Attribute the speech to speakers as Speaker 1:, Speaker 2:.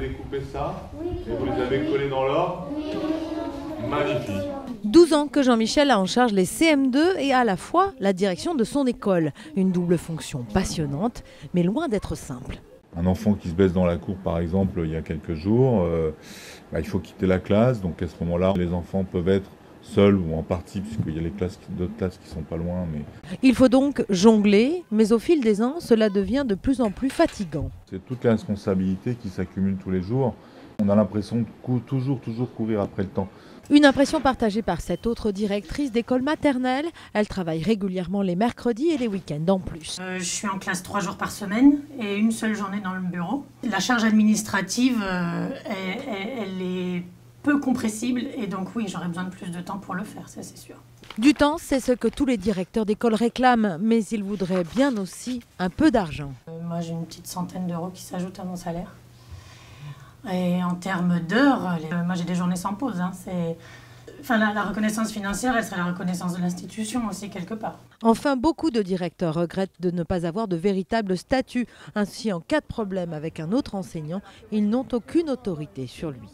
Speaker 1: découpé ça et vous les avez collés dans l'ordre. Magnifique.
Speaker 2: 12 ans que Jean-Michel a en charge les CM2 et à la fois la direction de son école. Une double fonction passionnante, mais loin d'être simple.
Speaker 1: Un enfant qui se blesse dans la cour, par exemple, il y a quelques jours, il faut quitter la classe. Donc à ce moment-là, les enfants peuvent être seuls ou en partie, puisqu'il y a d'autres classes qui sont pas loin. Mais
Speaker 2: il faut donc jongler, mais au fil des ans, cela devient de plus en plus fatigant.
Speaker 1: c'est toutes les responsabilités qui s'accumulent tous les jours. On a l'impression de toujours courir après le temps.
Speaker 2: Une impression partagée par cette autre directrice d'école maternelle. Elle travaille régulièrement les mercredis et les week-ends en plus.
Speaker 3: Je suis en classe 3 jours par semaine et une seule journée dans le bureau. La charge administrative, elle est peu compressible et donc oui, j'aurais besoin de plus de temps pour le faire, ça c'est sûr.
Speaker 2: Du temps, c'est ce que tous les directeurs d'école réclament, mais ils voudraient bien aussi un peu d'argent.
Speaker 3: Moi j'ai une petite centaine d'euros qui s'ajoutent à mon salaire. Et en termes d'heures, moi j'ai des journées sans pause. La reconnaissance financière, elle serait la reconnaissance de l'institution aussi quelque part.
Speaker 2: Enfin, beaucoup de directeurs regrettent de ne pas avoir de véritable statut. Ainsi, en cas de problème avec un autre enseignant, ils n'ont aucune autorité sur lui.